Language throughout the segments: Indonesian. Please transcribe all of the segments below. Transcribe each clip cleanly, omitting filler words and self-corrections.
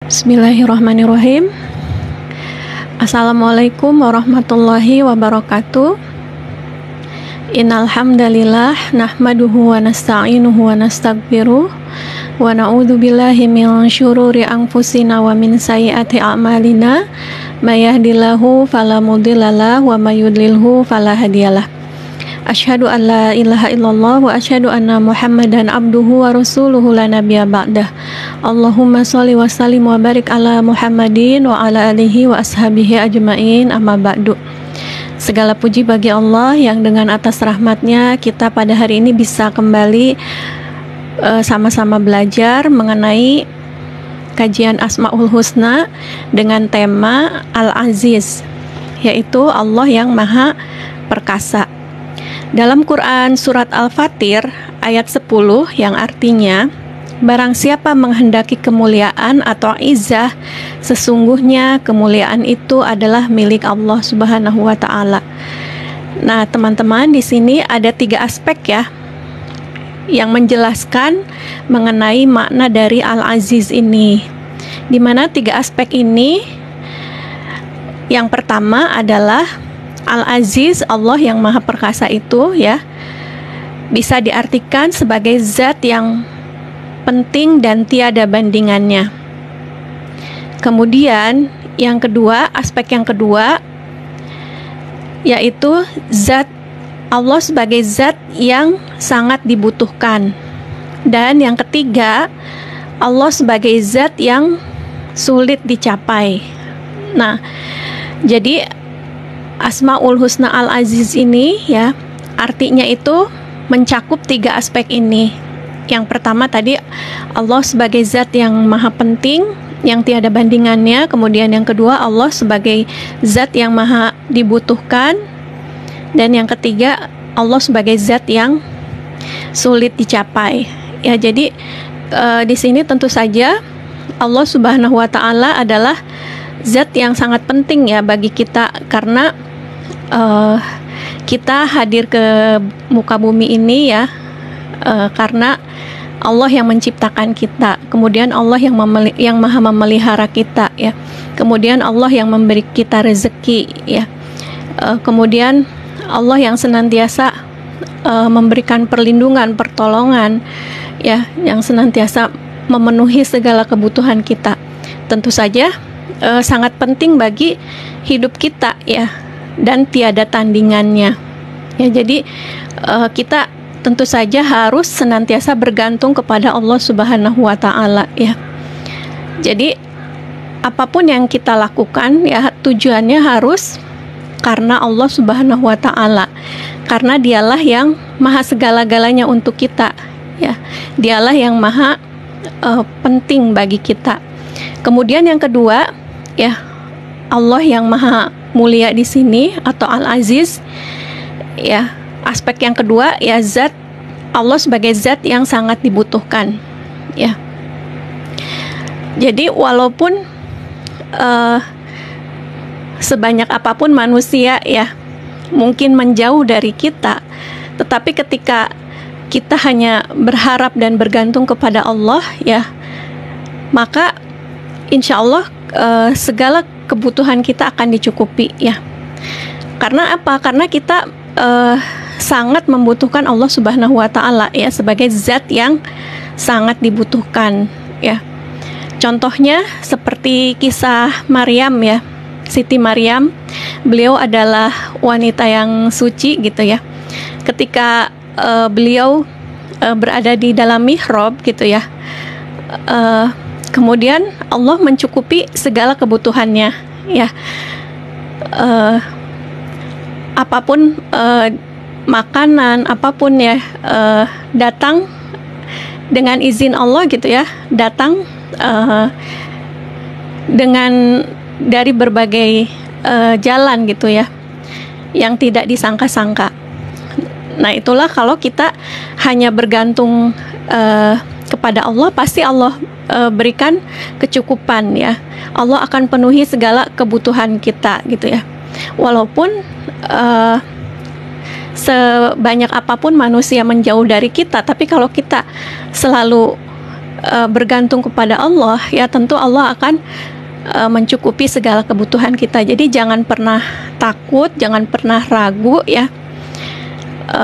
Bismillahirrahmanirrahim. Assalamualaikum warahmatullahi wabarakatuh. Innal hamdalillah nahmaduhu wa nasta'inuhu wa nastaghfiruh wa na'udzu billahi min syururi anfusina wa min sayyiati a'malina may yahdihillahu fala mudhillalah wa may yudlilhu fala hadiyalah. Asyhadu an la ilaha illallah wa asyhadu anna Muhammadan abduhu wa rasuluhu la nabiyya ba'dah. Allahumma sholli wa sallim wa barik ala Muhammadin wa ala alihi wa ashabihi ajmain, amma ba'du. Segala puji bagi Allah yang dengan atas rahmatnya kita pada hari ini bisa kembali sama-sama belajar mengenai kajian Asmaul Husna dengan tema Al-Aziz, yaitu Allah yang Maha Perkasa. Dalam Quran surat Al-Fatir ayat 10 yang artinya, barang siapa menghendaki kemuliaan atau izzah, sesungguhnya kemuliaan itu adalah milik Allah Subhanahu wa taala. Nah, teman-teman, di sini ada 3 aspek ya yang menjelaskan mengenai makna dari Al-Aziz ini. Di mana 3 aspek ini, yang pertama adalah Al-Aziz, Allah yang Maha Perkasa itu ya, bisa diartikan sebagai zat yang penting dan tiada bandingannya. Kemudian yang kedua, aspek yang kedua, yaitu zat Allah sebagai zat yang sangat dibutuhkan. Dan yang ketiga, Allah sebagai zat yang sulit dicapai. Nah, jadi Asmaul Husna Al-Aziz ini ya, artinya itu mencakup 3 aspek ini. Yang pertama tadi, Allah sebagai zat yang maha penting, yang tiada bandingannya. Kemudian yang kedua, Allah sebagai zat yang maha dibutuhkan. Dan yang ketiga, Allah sebagai zat yang sulit dicapai. Ya, jadi di sini tentu saja Allah Subhanahu wa taala adalah zat yang sangat penting ya bagi kita, karena kita hadir ke muka bumi ini ya karena Allah yang menciptakan kita, kemudian Allah yang maha memelihara kita ya, kemudian Allah yang memberi kita rezeki ya, kemudian Allah yang senantiasa memberikan perlindungan, pertolongan ya, yang senantiasa memenuhi segala kebutuhan kita. Tentu saja sangat penting bagi hidup kita ya, dan tiada tandingannya ya. Jadi kita tentu saja harus senantiasa bergantung kepada Allah Subhanahu wa taala ya. Jadi apapun yang kita lakukan ya, tujuannya harus karena Allah Subhanahu wa taala, karena dialah yang maha segala-galanya untuk kita ya. Dialah yang maha penting bagi kita. Kemudian yang kedua ya, Allah yang maha mulia di sini atau Al-Aziz ya. Aspek yang kedua ya, zat Allah sebagai zat yang sangat dibutuhkan ya. Jadi walaupun sebanyak apapun manusia ya mungkin menjauh dari kita, tetapi ketika kita hanya berharap dan bergantung kepada Allah ya, maka insya Allah segala kebutuhan kita akan dicukupi ya. Karena apa? Karena kita sangat membutuhkan Allah Subhanahu wa taala ya, sebagai zat yang sangat dibutuhkan ya. Contohnya seperti kisah Maryam ya, Siti Maryam. Beliau adalah wanita yang suci gitu ya. Ketika beliau berada di dalam mihrab gitu ya, kemudian Allah mencukupi segala kebutuhannya ya. Apapun makanan, apapun ya, datang dengan izin Allah gitu ya, datang dengan dari berbagai jalan gitu ya, yang tidak disangka-sangka. Nah, itulah kalau kita hanya bergantung kepada Allah, pasti Allah berikan kecukupan ya. Allah akan penuhi segala kebutuhan kita gitu ya. Walaupun sebanyak apapun manusia menjauh dari kita, tapi kalau kita selalu bergantung kepada Allah, ya tentu Allah akan mencukupi segala kebutuhan kita. Jadi jangan pernah takut, jangan pernah ragu ya.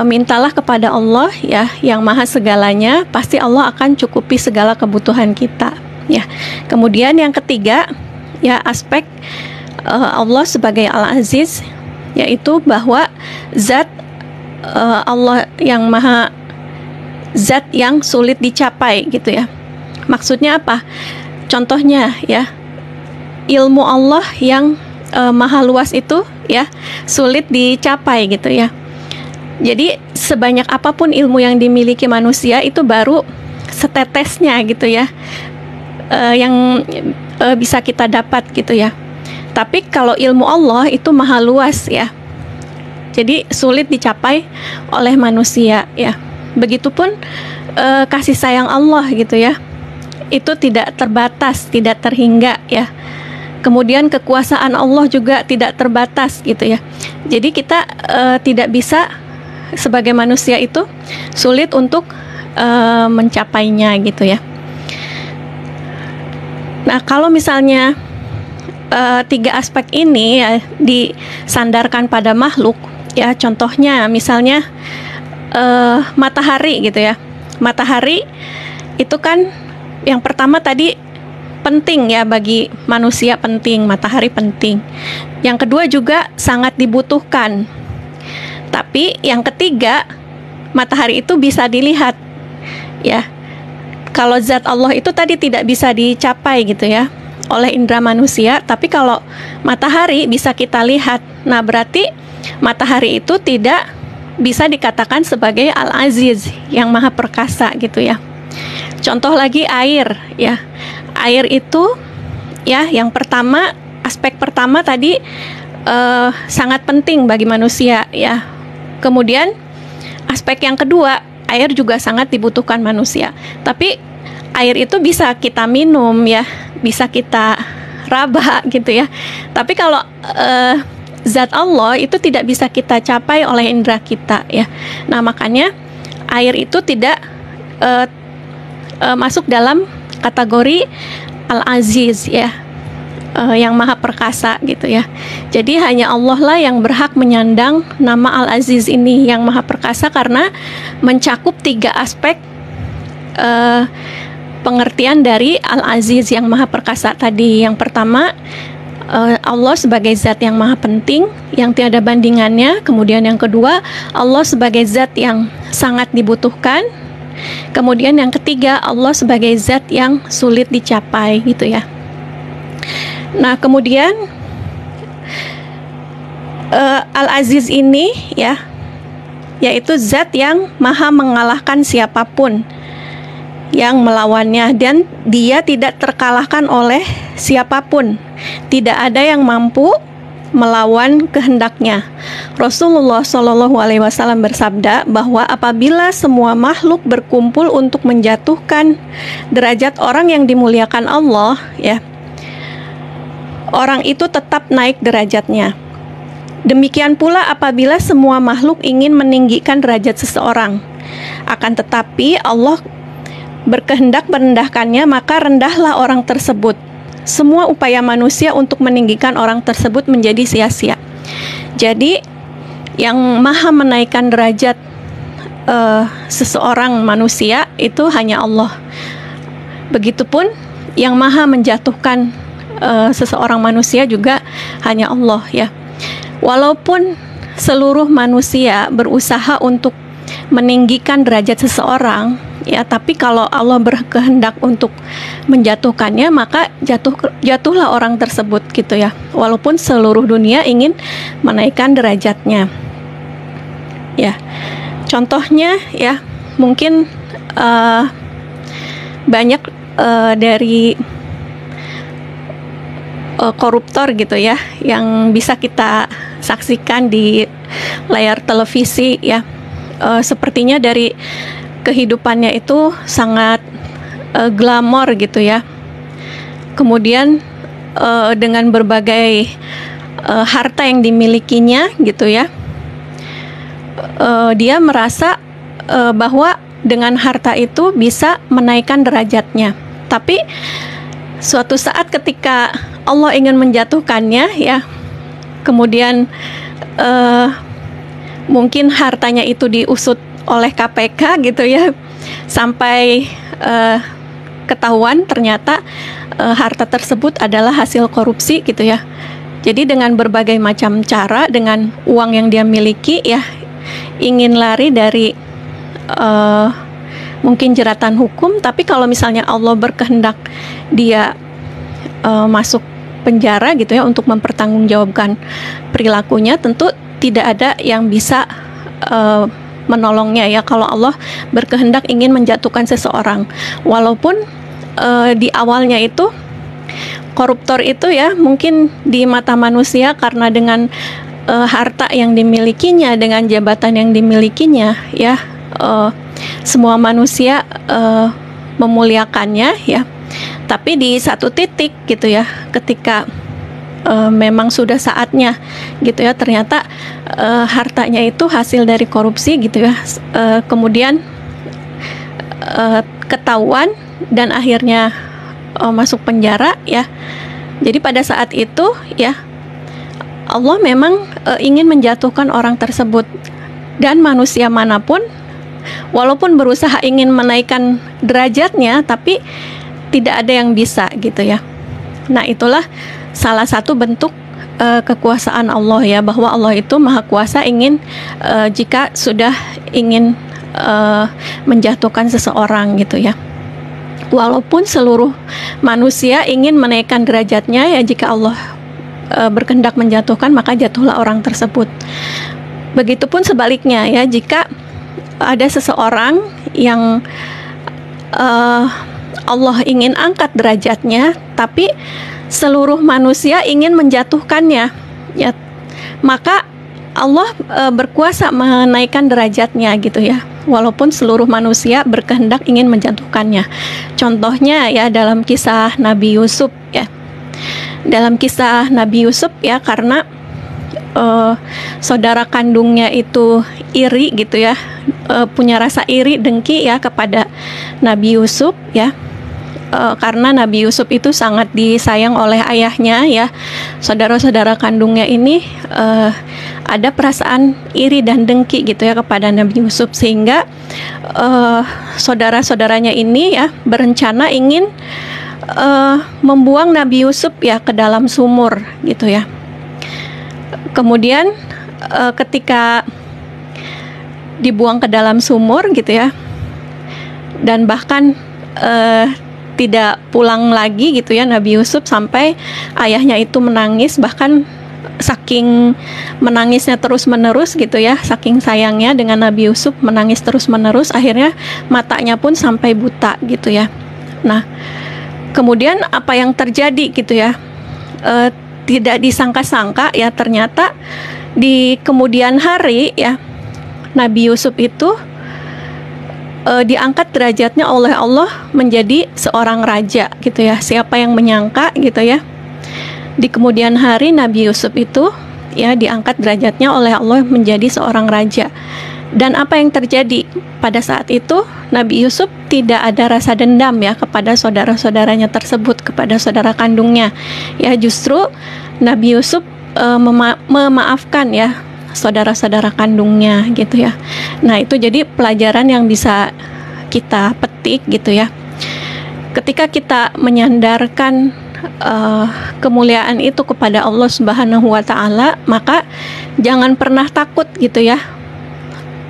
Mintalah kepada Allah ya, yang maha segalanya, pasti Allah akan cukupi segala kebutuhan kita ya. Kemudian yang ketiga ya, aspek Allah sebagai Al-Aziz, yaitu bahwa zat Allah yang maha, zat yang sulit dicapai gitu ya. Maksudnya apa? Contohnya ya, ilmu Allah yang maha luas itu ya sulit dicapai gitu ya. Jadi sebanyak apapun ilmu yang dimiliki manusia itu baru setetesnya gitu ya, yang bisa kita dapat gitu ya. Tapi kalau ilmu Allah itu maha luas ya, jadi sulit dicapai oleh manusia ya. Begitupun kasih sayang Allah gitu ya, itu tidak terbatas, tidak terhingga ya. Kemudian kekuasaan Allah juga tidak terbatas gitu ya. Jadi kita tidak bisa sebagai manusia itu sulit untuk mencapainya gitu ya. Nah, kalau misalnya tiga aspek ini ya disandarkan pada makhluk ya, contohnya misalnya matahari gitu ya. Matahari itu kan yang pertama tadi penting ya, bagi manusia penting, matahari penting. Yang kedua juga sangat dibutuhkan. Tapi yang ketiga, matahari itu bisa dilihat ya. Kalau zat Allah itu tadi tidak bisa dicapai gitu ya oleh indera manusia, tapi kalau matahari bisa kita lihat. Nah, berarti matahari itu tidak bisa dikatakan sebagai Al-Aziz, yang maha perkasa gitu ya. Contoh lagi air ya. Air itu ya, yang pertama, aspek pertama tadi sangat penting bagi manusia ya. Kemudian aspek yang kedua, air juga sangat dibutuhkan manusia. Tapi air itu bisa kita minum ya, bisa kita raba gitu ya. Tapi kalau zat Allah itu tidak bisa kita capai oleh indera kita ya. Nah, makanya air itu tidak masuk dalam kategori Al-Aziz ya, yang maha perkasa gitu ya. Jadi hanya Allah lah yang berhak menyandang nama Al-Aziz ini, yang maha perkasa, karena mencakup tiga aspek pengertian dari Al-Aziz yang maha perkasa tadi. Yang pertama, Allah sebagai zat yang maha penting, yang tiada bandingannya. Kemudian yang kedua, Allah sebagai zat yang sangat dibutuhkan. Kemudian yang ketiga, Allah sebagai zat yang sulit dicapai gitu ya. Nah, kemudian Al-Aziz ini ya, yaitu zat yang maha mengalahkan siapapun yang melawannya, dan dia tidak terkalahkan oleh siapapun. Tidak ada yang mampu melawan kehendaknya. Rasulullah SAW bersabda bahwa apabila semua makhluk berkumpul untuk menjatuhkan derajat orang yang dimuliakan Allah ya, orang itu tetap naik derajatnya. Demikian pula apabila semua makhluk ingin meninggikan derajat seseorang, akan tetapi Allah berkehendak merendahkannya, maka rendahlah orang tersebut. Semua upaya manusia untuk meninggikan orang tersebut menjadi sia-sia. Jadi yang maha menaikkan derajat seseorang manusia itu hanya Allah. Begitupun yang maha menjatuhkan seseorang manusia juga hanya Allah ya. Walaupun seluruh manusia berusaha untuk meninggikan derajat seseorang ya, tapi kalau Allah berkehendak untuk menjatuhkannya, maka jatuhlah orang tersebut gitu ya, walaupun seluruh dunia ingin menaikkan derajatnya ya. Contohnya ya, mungkin banyak dari koruptor gitu ya, yang bisa kita saksikan di layar televisi ya. Sepertinya dari kehidupannya itu sangat glamor gitu ya. Kemudian dengan berbagai harta yang dimilikinya gitu ya, dia merasa bahwa dengan harta itu bisa menaikkan derajatnya. Tapi suatu saat ketika Allah ingin menjatuhkannya, ya, kemudian mungkin hartanya itu diusut oleh KPK gitu ya, sampai ketahuan ternyata harta tersebut adalah hasil korupsi gitu ya. Jadi dengan berbagai macam cara, dengan uang yang dia miliki, ya, ingin lari dari mungkin jeratan hukum. Tapi kalau misalnya Allah berkehendak dia masuk penjara gitu ya, untuk mempertanggungjawabkan perilakunya, tentu tidak ada yang bisa menolongnya ya, kalau Allah berkehendak ingin menjatuhkan seseorang. Walaupun di awalnya itu koruptor itu ya, mungkin di mata manusia karena dengan harta yang dimilikinya, dengan jabatan yang dimilikinya, ya, semua manusia memuliakannya ya. Tapi di satu titik gitu ya, ketika memang sudah saatnya gitu ya, ternyata hartanya itu hasil dari korupsi gitu ya, kemudian ketahuan dan akhirnya masuk penjara ya. Jadi pada saat itu ya, Allah memang ingin menjatuhkan orang tersebut, dan manusia manapun walaupun berusaha ingin menaikkan derajatnya, tapi tidak ada yang bisa gitu ya. Nah, itulah salah satu bentuk kekuasaan Allah ya, bahwa Allah itu maha kuasa ingin jika sudah ingin menjatuhkan seseorang gitu ya. Walaupun seluruh manusia ingin menaikkan derajatnya ya, jika Allah berkehendak menjatuhkan, maka jatuhlah orang tersebut. Begitupun sebaliknya ya, jika ada seseorang yang Allah ingin angkat derajatnya, tapi seluruh manusia ingin menjatuhkannya ya, maka Allah berkuasa menaikkan derajatnya gitu ya, walaupun seluruh manusia berkehendak ingin menjatuhkannya. Contohnya ya, dalam kisah Nabi Yusuf ya. Dalam kisah Nabi Yusuf ya, karena saudara kandungnya itu iri gitu ya, punya rasa iri, dengki ya kepada Nabi Yusuf ya. Karena Nabi Yusuf itu sangat disayang oleh ayahnya ya, saudara-saudara kandungnya ini ada perasaan iri dan dengki gitu ya kepada Nabi Yusuf, sehingga saudara-saudaranya ini ya berencana ingin membuang Nabi Yusuf ya ke dalam sumur gitu ya. Kemudian ketika dibuang ke dalam sumur gitu ya, dan bahkan tidak pulang lagi gitu ya Nabi Yusuf, sampai ayahnya itu menangis, bahkan saking menangisnya terus-menerus gitu ya, saking sayangnya dengan Nabi Yusuf, menangis terus-menerus, akhirnya matanya pun sampai buta gitu ya. Nah, kemudian apa yang terjadi gitu ya, tidak disangka-sangka ya, ternyata di kemudian hari ya, Nabi Yusuf itu diangkat derajatnya oleh Allah menjadi seorang raja gitu ya. Siapa yang menyangka gitu ya, di kemudian hari Nabi Yusuf itu ya diangkat derajatnya oleh Allah menjadi seorang raja. Dan apa yang terjadi pada saat itu, Nabi Yusuf tidak ada rasa dendam ya kepada saudara-saudaranya tersebut, kepada saudara kandungnya ya. Justru Nabi Yusuf memaafkan ya saudara-saudara kandungnya gitu ya. Nah, itu jadi pelajaran yang bisa kita petik gitu ya. Ketika kita menyandarkan kemuliaan itu kepada Allah Subhanahu wa Ta'ala, maka jangan pernah takut gitu ya.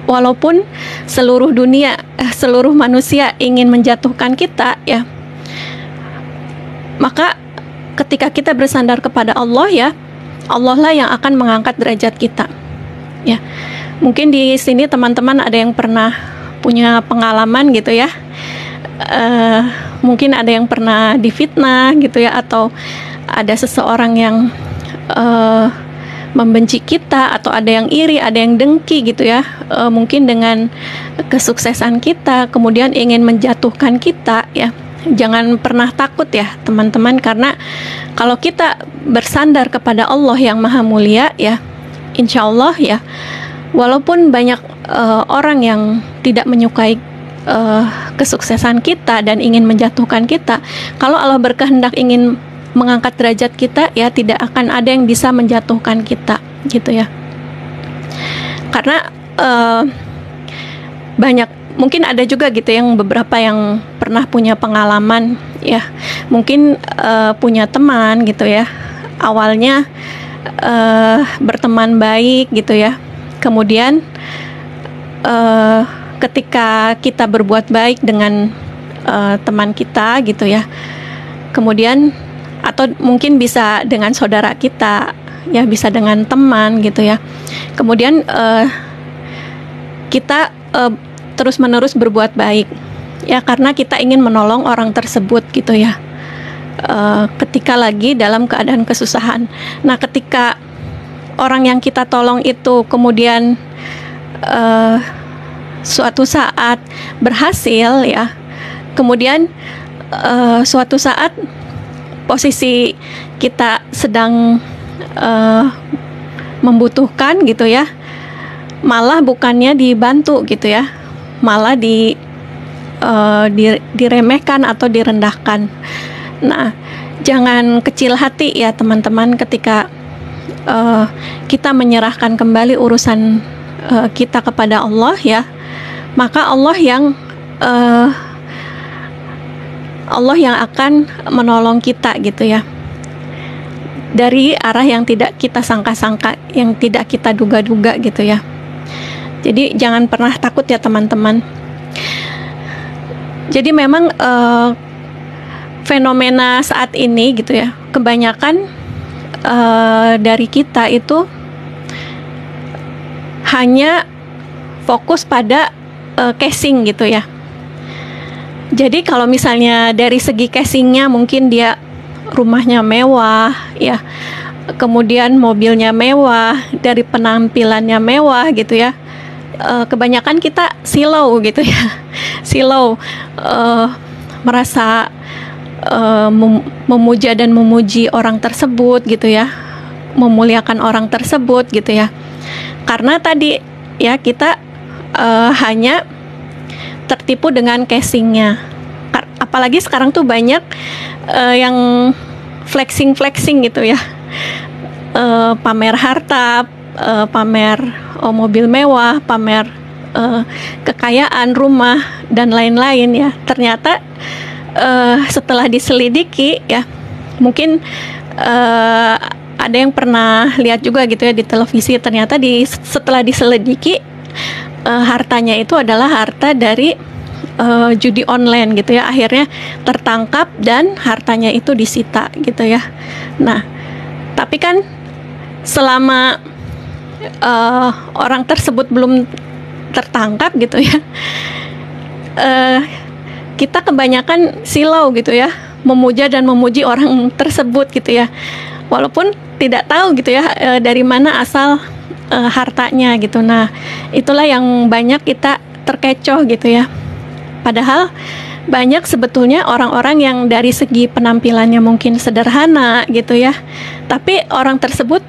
Walaupun seluruh dunia, seluruh manusia ingin menjatuhkan kita ya, maka ketika kita bersandar kepada Allah ya, Allah lah yang akan mengangkat derajat kita. Ya, mungkin di sini teman-teman ada yang pernah punya pengalaman gitu ya, mungkin ada yang pernah difitnah gitu ya, atau ada seseorang yang membenci kita, atau ada yang iri, ada yang dengki gitu ya, mungkin dengan kesuksesan kita, kemudian ingin menjatuhkan kita ya. Jangan pernah takut ya teman-teman, karena kalau kita bersandar kepada Allah yang maha mulia ya, insya Allah ya, walaupun banyak orang yang tidak menyukai kesuksesan kita dan ingin menjatuhkan kita. Kalau Allah berkehendak ingin mengangkat derajat kita, ya tidak akan ada yang bisa menjatuhkan kita, gitu ya. Karena banyak, mungkin ada juga gitu yang beberapa yang pernah punya pengalaman, ya mungkin punya teman gitu ya, awalnya berteman baik gitu ya, kemudian ketika kita berbuat baik dengan teman kita gitu ya, kemudian atau mungkin bisa dengan saudara kita, ya bisa dengan teman gitu ya, kemudian kita terus-menerus berbuat baik, ya karena kita ingin menolong orang tersebut gitu ya, ketika lagi dalam keadaan kesusahan. Nah, ketika orang yang kita tolong itu kemudian suatu saat berhasil, ya kemudian suatu saat posisi kita sedang membutuhkan gitu ya, malah bukannya dibantu gitu ya, malah diremehkan atau direndahkan. Nah, jangan kecil hati ya teman-teman, ketika kita menyerahkan kembali urusan kita kepada Allah, ya maka Allah yang akan menolong kita gitu ya, dari arah yang tidak kita sangka-sangka, yang tidak kita duga-duga gitu ya. Jadi jangan pernah takut ya teman-teman. Jadi memang fenomena saat ini gitu ya, kebanyakan dari kita itu hanya fokus pada casing gitu ya. Jadi kalau misalnya dari segi casingnya mungkin dia rumahnya mewah ya, kemudian mobilnya mewah, dari penampilannya mewah gitu ya, kebanyakan kita silau gitu ya, silau, merasa memuja dan memuji orang tersebut gitu ya, memuliakan orang tersebut gitu ya, karena tadi ya kita hanya tertipu dengan casingnya. Apalagi sekarang tuh banyak yang flexing gitu ya, pamer harta, pamer mobil mewah, pamer kekayaan, rumah dan lain-lain ya. Ternyata setelah diselidiki ya, mungkin ada yang pernah lihat juga gitu ya di televisi, ternyata setelah diselidiki hartanya itu adalah harta dari judi online gitu ya, akhirnya tertangkap dan hartanya itu disita gitu ya. Nah, tapi kan selama orang tersebut belum tertangkap gitu ya, kita kebanyakan silau gitu ya, memuja dan memuji orang tersebut gitu ya, walaupun tidak tahu gitu ya dari mana asal hartanya gitu. Nah, itulah yang banyak kita terkecoh gitu ya. Padahal banyak sebetulnya orang-orang yang dari segi penampilannya mungkin sederhana gitu ya, tapi orang tersebut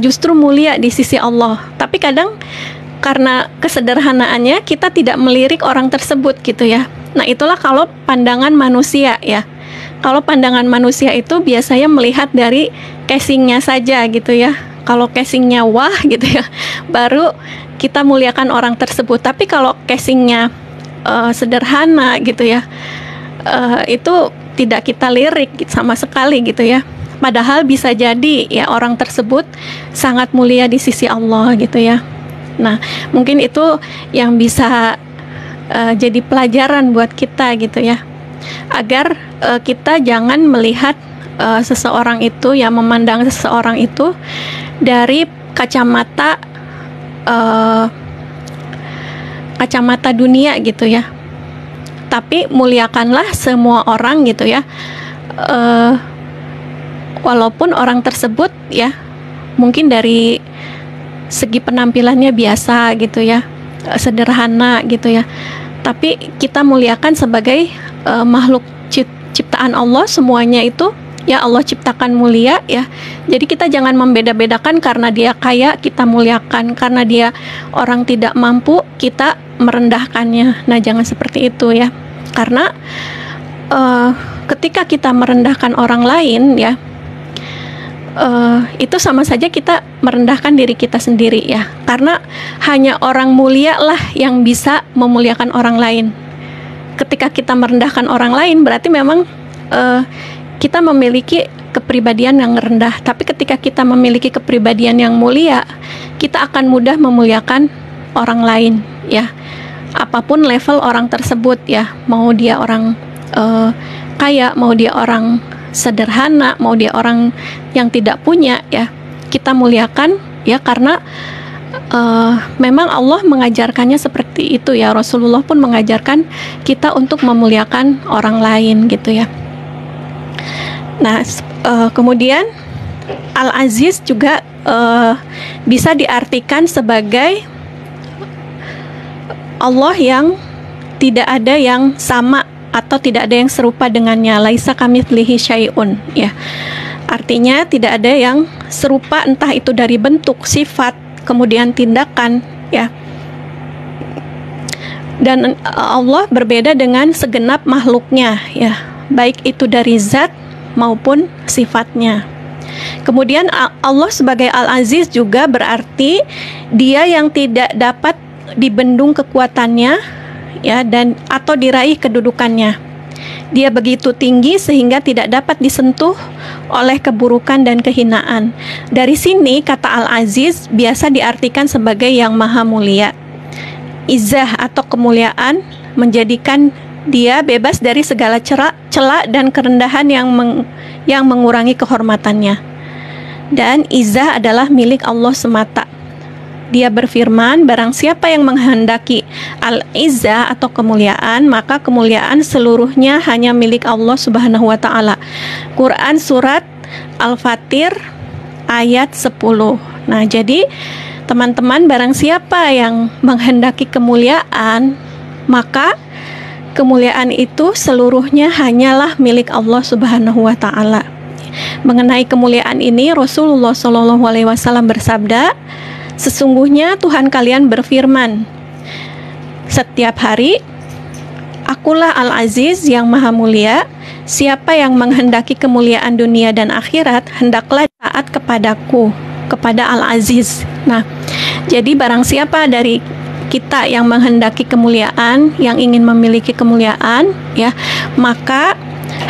justru mulia di sisi Allah. Tapi kadang karena kesederhanaannya kita tidak melirik orang tersebut gitu ya. Nah, itulah kalau pandangan manusia ya. Kalau pandangan manusia itu biasanya melihat dari casingnya saja gitu ya. Kalau casingnya wah gitu ya, baru kita muliakan orang tersebut. Tapi kalau casingnya sederhana gitu ya, itu tidak kita lirik sama sekali gitu ya. Padahal bisa jadi ya orang tersebut sangat mulia di sisi Allah gitu ya. Nah, mungkin itu yang bisa jadi pelajaran buat kita gitu ya, agar kita jangan melihat seseorang itu ya, memandang seseorang itu dari kacamata dunia gitu ya, tapi muliakanlah semua orang gitu ya, walaupun orang tersebut ya mungkin dari segi penampilannya biasa gitu ya, sederhana gitu ya, tapi kita muliakan sebagai makhluk ciptaan Allah, semuanya itu ya Allah ciptakan mulia ya. Jadi kita jangan membeda-bedakan, karena dia kaya kita muliakan, karena dia orang tidak mampu kita merendahkannya. Nah, jangan seperti itu ya, karena ketika kita merendahkan orang lain ya, itu sama saja kita merendahkan diri kita sendiri ya, karena hanya orang mulia lah yang bisa memuliakan orang lain. Ketika kita merendahkan orang lain berarti memang kita memiliki kepribadian yang rendah. Tapi ketika kita memiliki kepribadian yang mulia, kita akan mudah memuliakan orang lain ya, apapun level orang tersebut ya, mau dia orang kaya, mau dia orang sederhana, mau dia orang yang tidak punya ya, kita muliakan ya, karena memang Allah mengajarkannya seperti itu ya. Rasulullah pun mengajarkan kita untuk memuliakan orang lain gitu ya. Nah, kemudian Al-Aziz juga bisa diartikan sebagai Allah yang tidak ada yang sama atau tidak ada yang serupa dengannya. Laisa kamitslihi syai'un ya. Artinya tidak ada yang serupa, entah itu dari bentuk, sifat, kemudian tindakan ya. Dan Allah berbeda dengan segenap makhluknya ya, baik itu dari zat maupun sifatnya. Kemudian Allah sebagai Al-Aziz juga berarti Dia yang tidak dapat dibendung kekuatannya ya, dan atau diraih kedudukannya. Dia begitu tinggi sehingga tidak dapat disentuh oleh keburukan dan kehinaan. Dari sini kata Al-Aziz biasa diartikan sebagai yang maha mulia. Izzah atau kemuliaan menjadikan dia bebas dari segala celah dan kerendahan yang mengurangi kehormatannya. Dan izzah adalah milik Allah semata. Dia berfirman, barang siapa yang menghendaki al-izzah atau kemuliaan, maka kemuliaan seluruhnya hanya milik Allah Subhanahu wa taala. Quran surat Al-Fatir ayat 10. Nah, jadi teman-teman, barang siapa yang menghendaki kemuliaan, maka kemuliaan itu seluruhnya hanyalah milik Allah Subhanahu wa taala. Mengenai kemuliaan ini Rasulullah SAW bersabda, sesungguhnya Tuhan kalian berfirman, setiap hari Akulah Al-Aziz yang maha mulia. Siapa yang menghendaki kemuliaan dunia dan akhirat, hendaklah taat kepadaku, kepada Al-Aziz. Nah, jadi barang siapa dari kita yang menghendaki kemuliaan, yang ingin memiliki kemuliaan ya, maka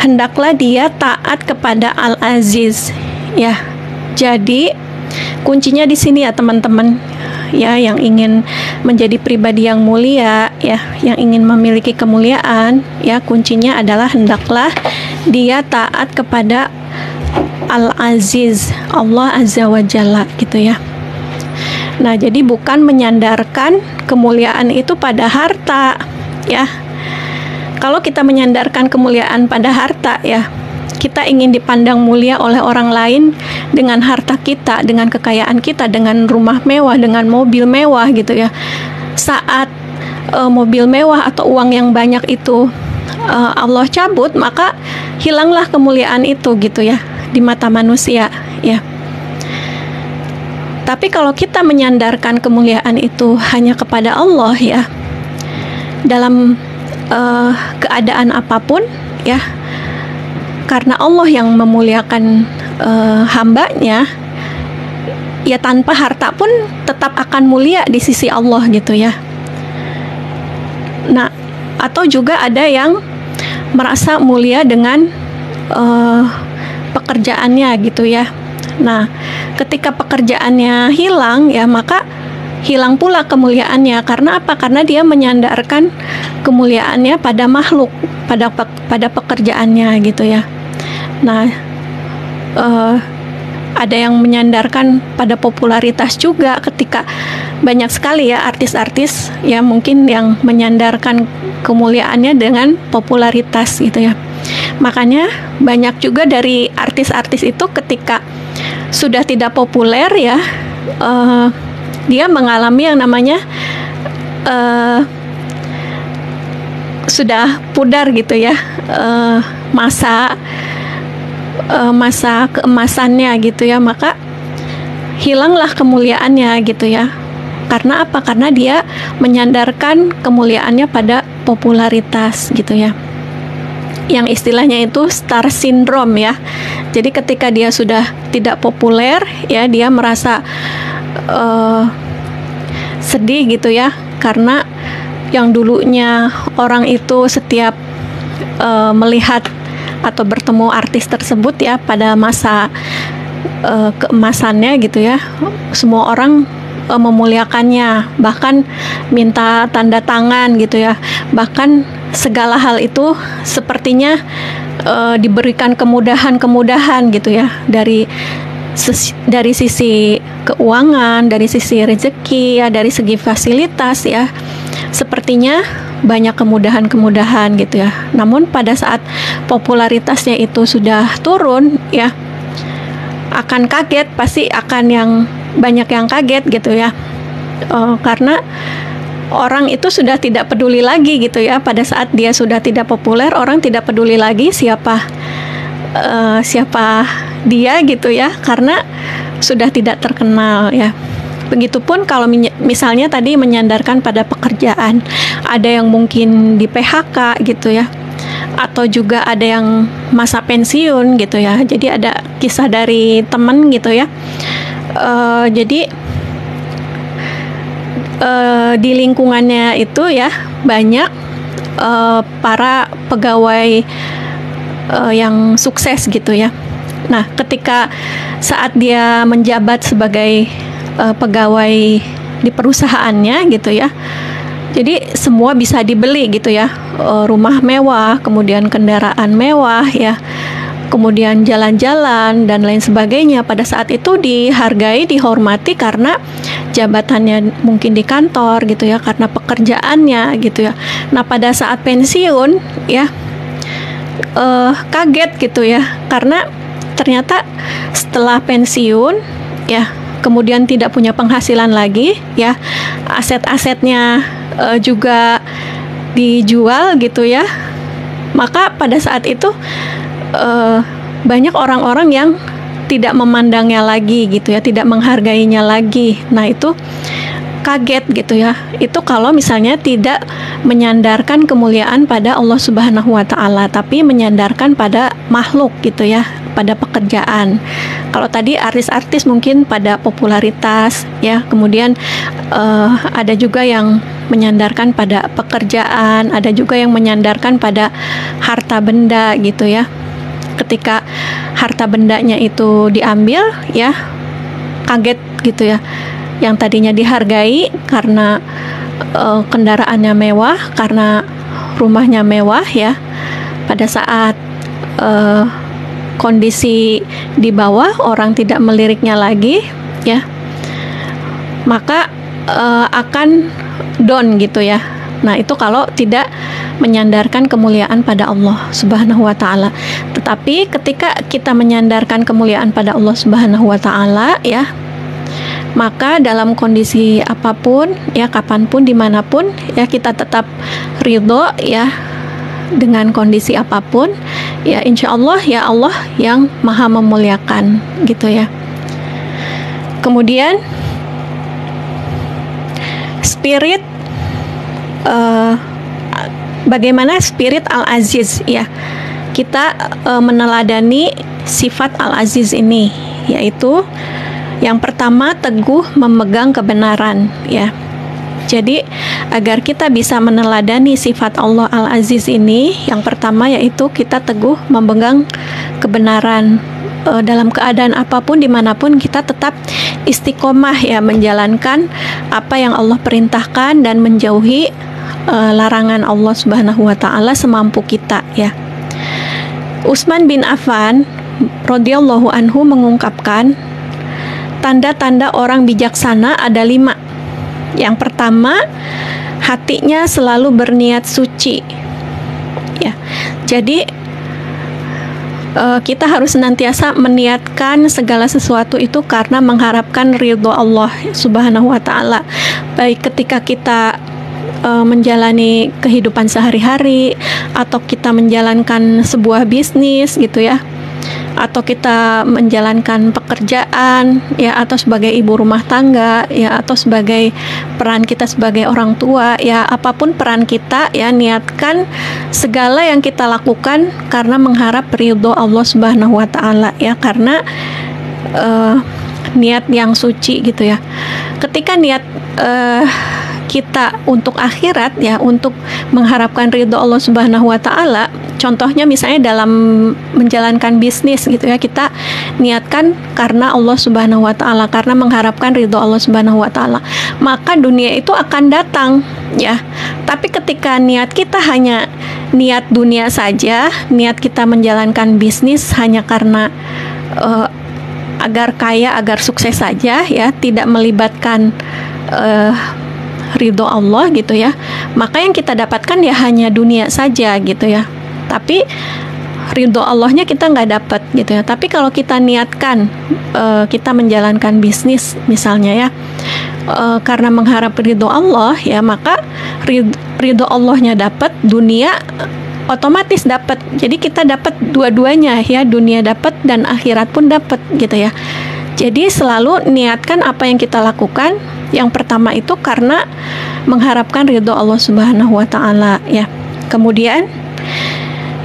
hendaklah dia taat kepada Al-Aziz ya. Jadi kuncinya di sini ya teman-teman ya, yang ingin menjadi pribadi yang mulia ya, yang ingin memiliki kemuliaan ya, kuncinya adalah hendaklah dia taat kepada Al-Aziz, Allah Azza wa Jalla gitu ya. Nah, jadi bukan menyandarkan kemuliaan itu pada harta ya. Kalau kita menyandarkan kemuliaan pada harta ya, kita ingin dipandang mulia oleh orang lain dengan harta kita, dengan kekayaan kita, dengan rumah mewah, dengan mobil mewah gitu ya. Saat mobil mewah atau uang yang banyak itu Allah cabut, maka hilanglah kemuliaan itu gitu ya di mata manusia ya. Tapi kalau kita menyandarkan kemuliaan itu hanya kepada Allah ya, dalam keadaan apapun ya, karena Allah yang memuliakan hambanya ya, tanpa harta pun tetap akan mulia di sisi Allah gitu ya. Nah, atau juga ada yang merasa mulia dengan pekerjaannya gitu ya. Nah, ketika pekerjaannya hilang ya, maka hilang pula kemuliaannya. Karena apa? Karena dia menyandarkan kemuliaannya pada makhluk, pada pekerjaannya gitu ya. Nah, ada yang menyandarkan pada popularitas juga, ketika banyak sekali ya artis-artis ya mungkin yang menyandarkan kemuliaannya dengan popularitas gitu ya. Makanya banyak juga dari artis-artis itu ketika sudah tidak populer ya, dia mengalami yang namanya sudah pudar gitu ya, masa keemasannya gitu ya, maka hilanglah kemuliaannya gitu ya. Karena apa? Karena dia menyandarkan kemuliaannya pada popularitas gitu ya. Yang istilahnya itu star syndrome ya. Jadi ketika dia sudah tidak populer ya, dia merasa sedih gitu ya, karena yang dulunya orang itu setiap melihat atau bertemu artis tersebut ya pada masa keemasannya gitu ya, semua orang memuliakannya, bahkan minta tanda tangan gitu ya, bahkan segala hal itu sepertinya diberikan kemudahan-kemudahan gitu ya, dari sisi keuangan, dari sisi rezeki ya, dari segi fasilitas ya, sepertinya banyak kemudahan-kemudahan gitu ya. Namun pada saat popularitasnya itu sudah turun ya, akan kaget, pasti akan yang banyak yang kaget gitu ya, karena orang itu sudah tidak peduli lagi gitu ya. Pada saat dia sudah tidak populer, orang tidak peduli lagi siapa dia gitu ya, karena sudah tidak terkenal ya. Begitupun kalau misalnya tadi menyandarkan pada pekerjaan, ada yang mungkin di PHK gitu ya, atau juga ada yang masa pensiun gitu ya. Jadi ada kisah dari teman gitu ya. Jadi di lingkungannya itu ya banyak para pegawai yang sukses gitu ya. Nah, ketika saat dia menjabat sebagai pegawai di perusahaannya gitu ya, jadi semua bisa dibeli gitu ya, rumah mewah, kemudian kendaraan mewah ya, kemudian jalan-jalan dan lain sebagainya. Pada saat itu dihargai, dihormati karena jabatannya mungkin di kantor gitu ya, karena pekerjaannya gitu ya. Nah, pada saat pensiun ya kaget gitu ya, karena ternyata setelah pensiun ya, kemudian tidak punya penghasilan lagi ya, aset-asetnya juga dijual gitu ya. Maka pada saat itu banyak orang-orang yang tidak memandangnya lagi gitu ya, tidak menghargainya lagi. Nah, itu kaget gitu ya. Itu kalau misalnya tidak menyandarkan kemuliaan pada Allah Subhanahu wa taala, tapi menyandarkan pada makhluk gitu ya, pada pekerjaan. Kalau tadi artis-artis mungkin pada popularitas ya, kemudian ada juga yang menyandarkan pada pekerjaan, ada juga yang menyandarkan pada harta benda gitu ya. Ketika harta bendanya itu diambil ya, kaget gitu ya. Yang tadinya dihargai karena kendaraannya mewah, karena rumahnya mewah ya, pada saat kondisi di bawah, orang tidak meliriknya lagi ya, maka akan down gitu ya. Nah, itu kalau tidak menyandarkan kemuliaan pada Allah Subhanahu wa taala. Tetapi ketika kita menyandarkan kemuliaan pada Allah Subhanahu wa taala ya, maka dalam kondisi apapun ya, kapanpun, dimanapun ya, kita tetap ridho ya dengan kondisi apapun ya, insya Allah ya, Allah yang maha memuliakan gitu ya. Kemudian spirit, bagaimana spirit Al-Aziz ya, kita meneladani sifat Al-Aziz ini, yaitu yang pertama, teguh memegang kebenaran ya. Jadi agar kita bisa meneladani sifat Allah Al-Aziz ini, yang pertama yaitu kita teguh memegang kebenaran. Dalam keadaan apapun, dimanapun, kita tetap istiqomah ya, menjalankan apa yang Allah perintahkan dan menjauhi larangan Allah Subhanahu wa taala semampu kita ya. Utsman bin Affan radhiyallahu anhu mengungkapkan, tanda-tanda orang bijaksana ada 5. Yang pertama, hatinya selalu berniat suci ya. Jadi kita harus senantiasa meniatkan segala sesuatu itu karena mengharapkan ridho Allah Subhanahu wa taala. Baik ketika kita menjalani kehidupan sehari-hari, atau kita menjalankan sebuah bisnis gitu ya, atau kita menjalankan pekerjaan ya, atau sebagai ibu rumah tangga ya, atau sebagai peran kita sebagai orang tua ya, apapun peran kita ya, niatkan segala yang kita lakukan karena mengharap ridho Allah Subhanahu wa taala ya, karena niat yang suci gitu ya. Ketika niat kita untuk akhirat ya, untuk mengharapkan ridho Allah Subhanahu wa taala, contohnya misalnya dalam menjalankan bisnis gitu ya, kita niatkan karena Allah Subhanahu wa taala, karena mengharapkan ridho Allah Subhanahu wa taala, maka dunia itu akan datang ya. Tapi ketika niat kita hanya niat dunia saja, niat kita menjalankan bisnis hanya karena agar kaya, agar sukses saja ya, tidak melibatkan ridho Allah gitu ya, maka yang kita dapatkan ya hanya dunia saja gitu ya, tapi ridho Allahnya kita nggak dapat gitu ya. Tapi kalau kita niatkan kita menjalankan bisnis misalnya ya, karena mengharap ridho Allah ya, maka ridho Allahnya dapat, dunia otomatis dapat. Jadi kita dapat dua-duanya ya, dunia dapat dan akhirat pun dapat gitu ya. Jadi selalu niatkan apa yang kita lakukan, yang pertama itu karena mengharapkan ridho Allah Subhanahu wa taala ya. Kemudian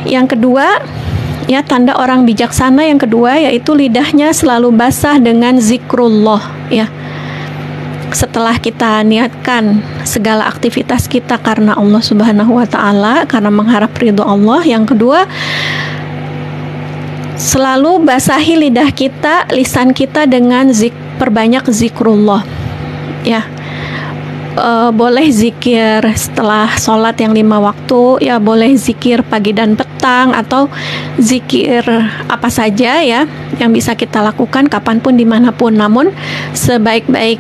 yang kedua ya, tanda orang bijaksana yang kedua yaitu lidahnya selalu basah dengan zikrullah ya. Setelah kita niatkan segala aktivitas kita karena Allah Subhanahu wa taala, karena mengharap ridho Allah, yang kedua selalu basahi lidah kita, lisan kita dengan perbanyak zikrullah ya. Boleh zikir setelah sholat yang 5 waktu ya, boleh zikir pagi dan petang, atau zikir apa saja ya yang bisa kita lakukan kapanpun dimanapun. Namun sebaik-baik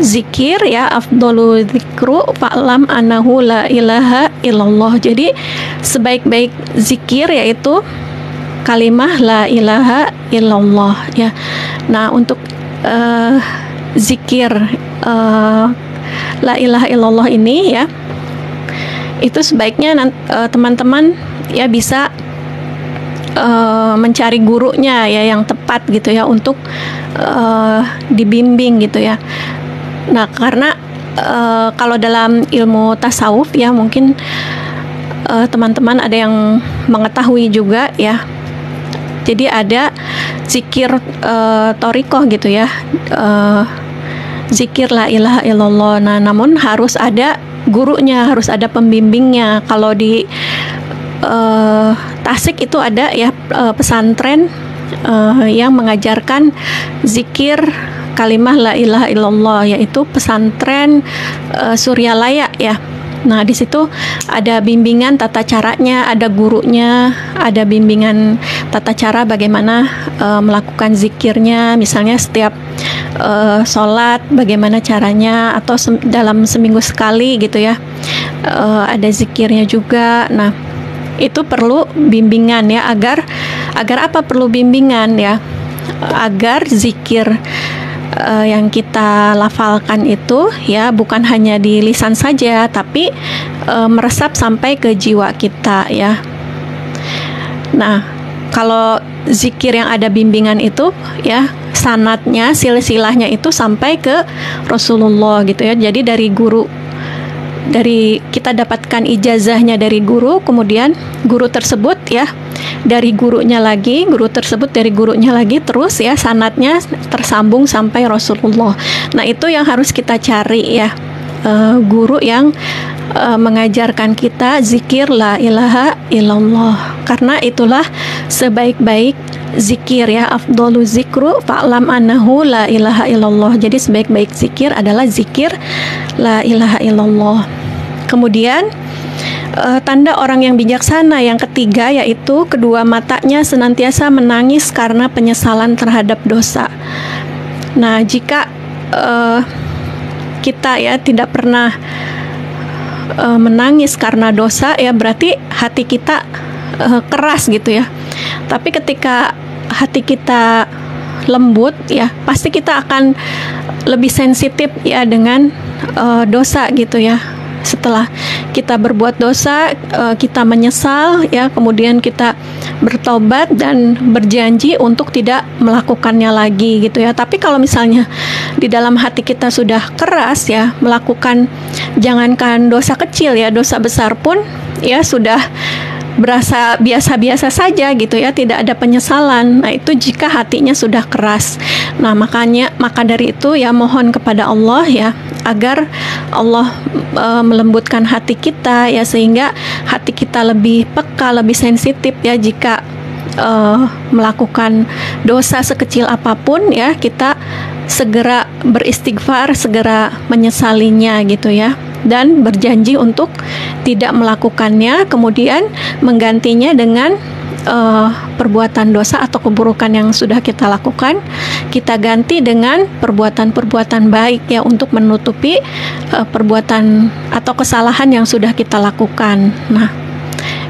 zikir ya, afdhalu dzikru fa'lam annahu la ilaha illallah. Jadi sebaik-baik zikir yaitu kalimah la ilaha illallah ya. Nah, untuk zikir la ilaha illallah ini ya, itu sebaiknya teman-teman ya bisa mencari gurunya ya yang tepat gitu ya, untuk dibimbing gitu ya. Nah, karena kalau dalam ilmu tasawuf ya, mungkin teman-teman ada yang mengetahui juga ya. Jadi ada zikir thariqah gitu ya, zikir la ilaha illallah. Nah, namun harus ada gurunya, harus ada pembimbingnya. Kalau di Tasik itu ada ya pesantren yang mengajarkan zikir kalimah la ilaha illallah, yaitu pesantren Suryalaya ya. Nah, di situ ada bimbingan tata caranya, ada gurunya, ada bimbingan tata cara bagaimana melakukan zikirnya, misalnya setiap sholat bagaimana caranya, atau dalam seminggu sekali gitu ya, ada zikirnya juga. Nah, itu perlu bimbingan ya, agar apa perlu bimbingan ya, agar zikir yang kita lafalkan itu ya bukan hanya di lisan saja, tapi meresap sampai ke jiwa kita ya. Nah, kalau zikir yang ada bimbingan itu ya, sanadnya, silsilahnya itu sampai ke Rasulullah gitu ya. Jadi dari guru, dari kita dapatkan ijazahnya dari guru, kemudian guru tersebut ya dari gurunya lagi, guru tersebut dari gurunya lagi, terus ya sanadnya tersambung sampai Rasulullah. Nah, itu yang harus kita cari ya, guru yang mengajarkan kita zikir la ilaha illallah, karena itulah sebaik-baik zikir ya, afdhalu zikru fa'lam annahu la ilaha illallah. Jadi sebaik-baik zikir adalah zikir la ilaha illallah. Kemudian tanda orang yang bijaksana yang ketiga yaitu kedua matanya senantiasa menangis karena penyesalan terhadap dosa. Nah, jika kita ya tidak pernah menangis karena dosa ya, berarti hati kita keras gitu ya. Tapi ketika hati kita lembut ya, pasti kita akan lebih sensitif ya dengan dosa gitu ya. setelah kita berbuat dosa, kita menyesal ya, kemudian kita bertobat dan berjanji untuk tidak melakukannya lagi gitu ya. Tapi kalau misalnya di dalam hati kita sudah keras ya, melakukan, jangankan dosa kecil ya, dosa besar pun ya sudah berasa biasa-biasa saja gitu ya, tidak ada penyesalan. Nah, itu jika hatinya sudah keras. Nah, maka dari itu ya, mohon kepada Allah ya, agar Allah melembutkan hati kita ya, sehingga hati kita lebih peka, lebih sensitif ya, jika melakukan dosa sekecil apapun ya, kita segera beristighfar, segera menyesalinya gitu ya, dan berjanji untuk tidak melakukannya, kemudian menggantinya dengan perbuatan dosa atau keburukan yang sudah kita lakukan, kita ganti dengan perbuatan-perbuatan baik ya, untuk menutupi perbuatan atau kesalahan yang sudah kita lakukan. Nah,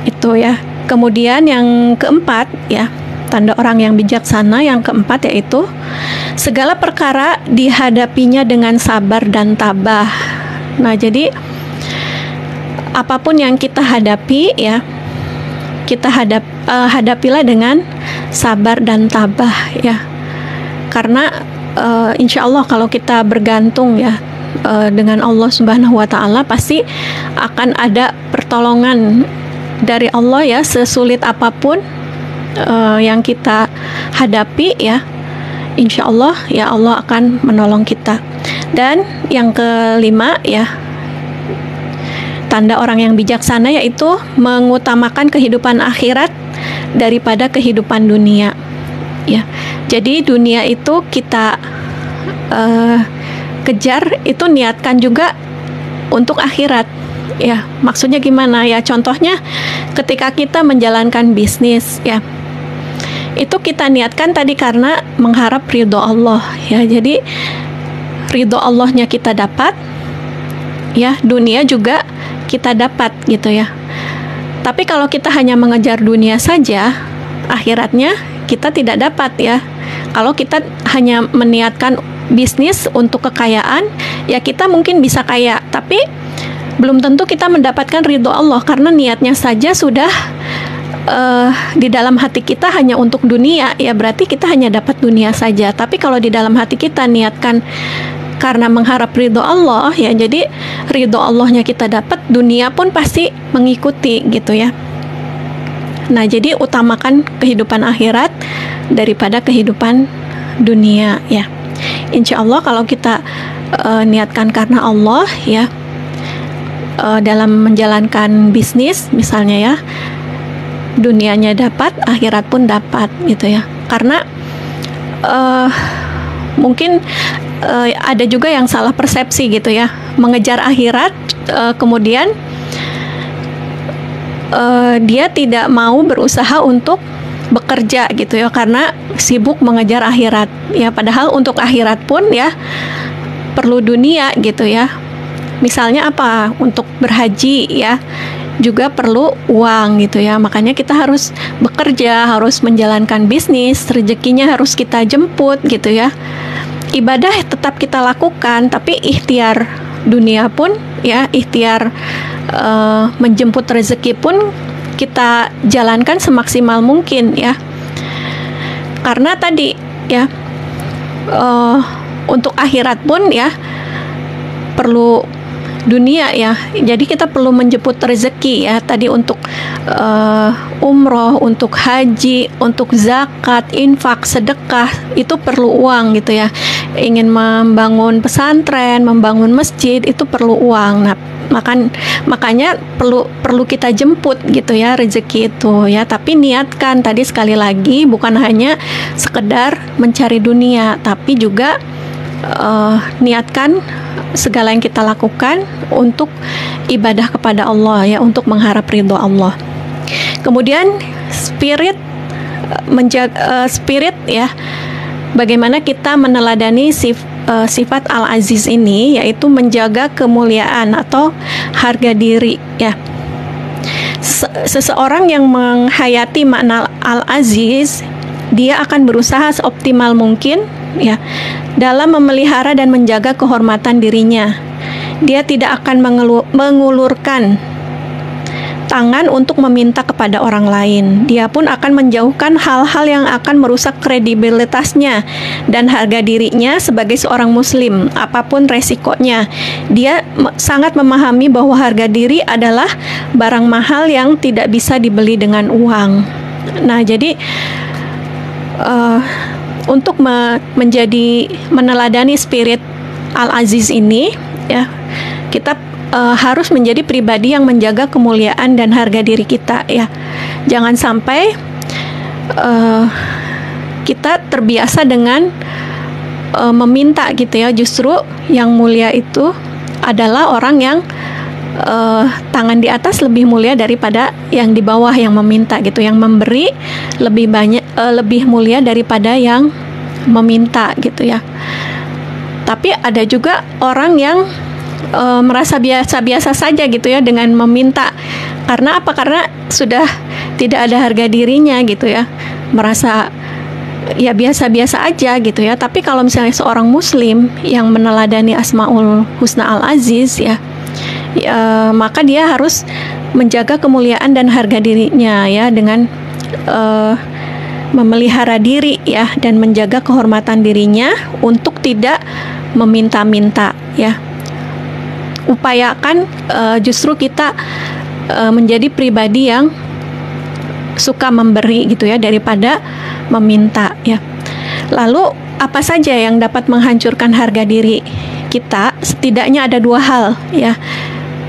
itu ya. Kemudian yang keempat ya, tanda orang yang bijaksana yang keempat yaitu segala perkara dihadapinya dengan sabar dan tabah. Nah, jadi apapun yang kita hadapi ya, kita hadapilah dengan sabar dan tabah ya. Karena insya Allah kalau kita bergantung ya dengan Allah Subhanahu wa Ta'ala, pasti akan ada pertolongan dari Allah ya, sesulit apapun yang kita hadapi ya, insya Allah ya, Allah akan menolong kita. Dan yang kelima ya, tanda orang yang bijaksana yaitu mengutamakan kehidupan akhirat daripada kehidupan dunia ya. Jadi dunia itu kita kejar, itu niatkan juga untuk akhirat ya. Maksudnya gimana ya? Contohnya ketika kita menjalankan bisnis ya, itu kita niatkan tadi karena mengharap ridho Allah ya. Jadi ridho Allahnya kita dapat ya, dunia juga kita dapat gitu ya. Tapi kalau kita hanya mengejar dunia saja, akhiratnya kita tidak dapat ya. Kalau kita hanya meniatkan bisnis untuk kekayaan, ya kita mungkin bisa kaya, tapi belum tentu kita mendapatkan ridho Allah, karena niatnya saja sudah di dalam hati kita hanya untuk dunia ya, berarti kita hanya dapat dunia saja. Tapi kalau di dalam hati kita niatkan karena mengharap ridho Allah ya, jadi ridho Allahnya kita dapat, dunia pun pasti mengikuti gitu ya. Nah, jadi utamakan kehidupan akhirat daripada kehidupan dunia ya. Insya Allah kalau kita niatkan karena Allah ya, dalam menjalankan bisnis misalnya ya, dunianya dapat, akhirat pun dapat gitu ya. Karena mungkin ada juga yang salah persepsi gitu ya, mengejar akhirat kemudian dia tidak mau berusaha untuk bekerja gitu ya, karena sibuk mengejar akhirat ya. Padahal untuk akhirat pun ya perlu dunia gitu ya. Misalnya apa? Untuk berhaji ya, juga perlu uang gitu ya. Makanya kita harus bekerja, harus menjalankan bisnis, rezekinya harus kita jemput gitu ya. Ibadah tetap kita lakukan, tapi ikhtiar dunia pun ya, ikhtiar menjemput rezeki pun kita jalankan semaksimal mungkin ya. Karena tadi ya, untuk akhirat pun ya perlu dunia ya. Jadi kita perlu menjemput rezeki ya, tadi untuk umroh, untuk haji, untuk zakat, infak, sedekah, itu perlu uang gitu ya. Ingin membangun pesantren, membangun masjid, itu perlu uang. Nah, makanya perlu kita jemput gitu ya rezeki itu ya. Tapi niatkan tadi sekali lagi, bukan hanya sekedar mencari dunia, tapi juga niatkan segala yang kita lakukan untuk ibadah kepada Allah ya, untuk mengharap ridho Allah. Kemudian spirit ya, bagaimana kita meneladani sifat Al-Aziz ini, yaitu menjaga kemuliaan atau harga diri ya. Seseorang yang menghayati makna Al-Aziz, dia akan berusaha seoptimal mungkin ya dalam memelihara dan menjaga kehormatan dirinya. dia tidak akan mengulurkan tangan untuk meminta kepada orang lain. Dia pun akan menjauhkan hal-hal yang akan merusak kredibilitasnya dan harga dirinya sebagai seorang muslim, apapun resikonya. Dia sangat memahami bahwa harga diri adalah barang mahal yang tidak bisa dibeli dengan uang. Nah, jadi untuk menjadi meneladani spirit Al-Aziz ini, ya, kita harus menjadi pribadi yang menjaga kemuliaan dan harga diri kita, ya. Jangan sampai kita terbiasa dengan meminta gitu ya. Justru yang mulia itu adalah orang yang tangan di atas lebih mulia daripada yang di bawah yang meminta gitu. Yang memberi lebih banyak, lebih mulia daripada yang meminta gitu ya. Tapi ada juga orang yang merasa biasa-biasa saja gitu ya dengan meminta. Karena apa? Karena sudah tidak ada harga dirinya gitu ya. Merasa ya biasa-biasa aja gitu ya. Tapi kalau misalnya seorang muslim yang meneladani Asmaul Husna Al-Aziz ya, maka dia harus menjaga kemuliaan dan harga dirinya ya dengan memelihara diri ya dan menjaga kehormatan dirinya untuk tidak meminta-minta ya. Upayakan justru kita menjadi pribadi yang suka memberi gitu ya daripada meminta ya. Lalu apa saja yang dapat menghancurkan harga diri kita? Setidaknya ada 2 hal ya.